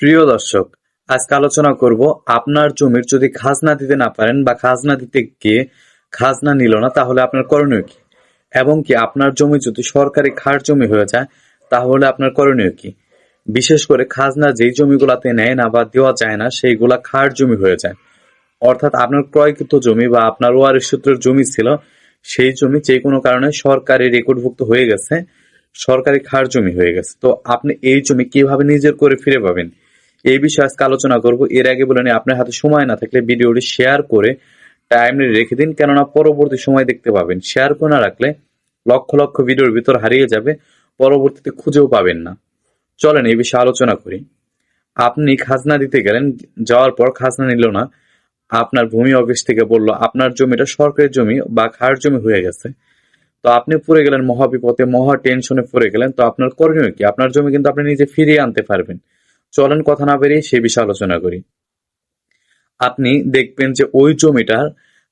প্রিয় দর্শক, আজকে আলোচনা করব আপনার জমির যদি খাজনা দিতে না পারেন বা খাজনা দিতে গিয়ে খাজনা নিল না তাহলে আপনার করণীয় কি, এবং কি আপনার জমি যদি সরকারি খাস জমি হয়ে যায় তাহলে আপনার করণীয় কি। বিশেষ করে খাজনা যেই জমিগুলাতে নেয় না বা দেওয়া যায় না সেইগুলা খাস জমি হয়ে যায়, অর্থাৎ আপনার ক্রয়কৃত জমি বা আপনার ওয়ারিশ সূত্রের জমি ছিল, সেই জমি যে কোনো কারণে সরকারি রেকর্ডভুক্ত হয়ে গেছে, সরকারি খাস জমি হয়ে গেছে। তো আপনি এই জমি কিভাবে নিজের করে ফিরে পাবেন এই বিষয়ে আজকে আলোচনা করব। এর আগে বলে নিই, আপনার হাতে সময় না থাকলে ভিডিওটি শেয়ার করে টাইমলি রেখে দিন, কেননা পরবর্তী সময় দেখতে পাবেন। শেয়ার করে না রাখলে লক্ষ লক্ষ ভিডিওর ভিতর হারিয়ে যাবে, পরবর্তীতে খুঁজেও পাবেন না। চলেন এই বিষয়ে আলোচনা করি। আপনি খাজনা দিতে গেলেন, যাওয়ার পর খাজনা নিল না, আপনার ভূমি অফিস থেকে বলল আপনার জমিটা সরকারি জমি বা খাস জমি হয়ে গেছে। তো আপনি পড়ে গেলেন মহাবিপদে, মহা টেনশনে পড়ে গেলেন। তো আপনার করণীয় কি? আপনার জমি কিন্তু আপনি নিজে ফিরিয়ে আনতে পারবেন। চলেন কথা না বেরিয়ে সেই বিষয়ে আলোচনা করি। আপনি দেখবেন যে ওই জমিটার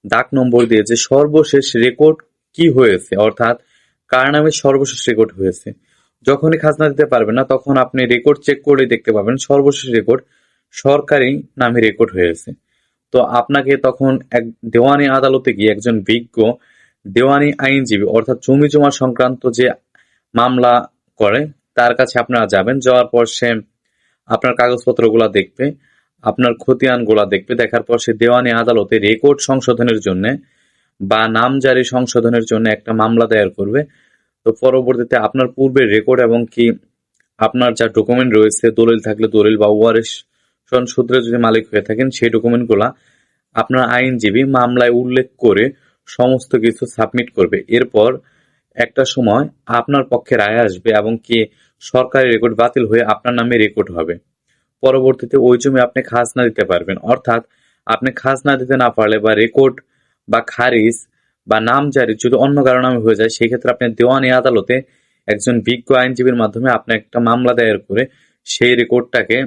দাগ নম্বর দিয়ে যে সর্বশেষ রেকর্ড কি হয়েছে, অর্থাৎ কার নামে সর্বশেষ রেকর্ড হয়েছে। যখনই খাজনা দিতে পারবেন না তখন আপনি রেকর্ড চেক করে দেখতে পাবেন সর্বশেষ রেকর্ড সরকারি নামে রেকর্ড হয়েছে। তো আপনাকে তখন এক দেওয়ানি আদালতে গিয়ে একজন বিজ্ঞ দেওয়ানি আইনজীবী, অর্থাৎ জমি জমা সংক্রান্ত যে মামলা করে, তার কাছে আপনারা যাবেন। যাওয়ার পর সে আপনার কাগজপত্রগুলা দেখবে, আপনার খতিয়ানগুলা দেখবে। দেখার পর সে দেওয়ানি আদালতে রেকর্ড সংশোধনের জন্য বা নামজারি সংশোধনের জন্য একটা মামলা দায়ের করবে। তো পরবর্তীতে আপনার পূর্বের রেকর্ড এবং কি আপনার যা ডকুমেন্ট রয়েছে, দলিল থাকলে দলিল বা ওয়ারিশ সূত্রে যদি মালিক হয়ে থাকেন সেই ডকুমেন্টগুলা আপনার আইনজীবী মামলায় উল্লেখ করে সমস্ত কিছু সাবমিট করবে। এরপর একটা সময় আপনার পক্ষে রায় আসবে এবং কি সরকারি রেকর্ড বাতিল হয়ে আপনার নামে রেকর্ড হবে। পরবর্তীতে ওই জমি আপনি খাজনা দিতে পারবেন। অর্থাৎ আপনি খাজনা দিতে না পারলে বা রেকর্ড বা খারিজ বা নামজারি যদি অন্য কারো নামে হয়ে যায়, সেক্ষেত্রে আপনি দেওয়ানি আদালতে একজন বিজ্ঞ আইনজীবীর মাধ্যমে আপনি একটা মামলা দায়ের করে সেই রেকর্ডটাকে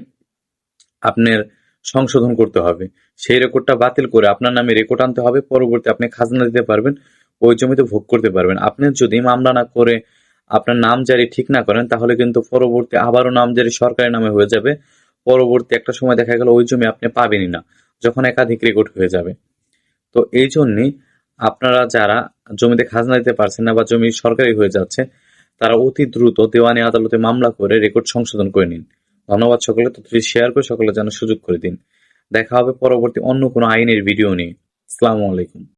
আপনার সংশোধন করতে হবে। সেই রেকর্ডটা বাতিল করে আপনার নামে রেকর্ড আনতে হবে। পরবর্তী আপনি খাজনা দিতে পারবেন, ওই জমিতে ভোগ করতে পারবেন। আপনি যদি মামলা না করে আপনার নামজারি ঠিক না করেন তাহলে কিন্তু পরবর্তী আবারও নামজারি সরকারি নামে হয়ে যাবে। পরবর্তী একটা সময় দেখা গেল ওই জমি আপনি পাবেনই না, যখন একাধিক রেকর্ড হয়ে যাবে। তো এই জন্যই আপনারা যারা জমিতে খাজনা দিতে পারছেন না বা জমি সরকারি হয়ে যাচ্ছে, তারা অতি দ্রুত দেওয়ানি আদালতে মামলা করে রেকর্ড সংশোধন করে নিন। ধন্যবাদ সকলে। তথ্যটি শেয়ার করে সকলে জানার সুযোগ করে দিন। দেখা হবে পরবর্তী অন্য কোনো আইনের ভিডিও নিয়ে। আসসালামু আলাইকুম।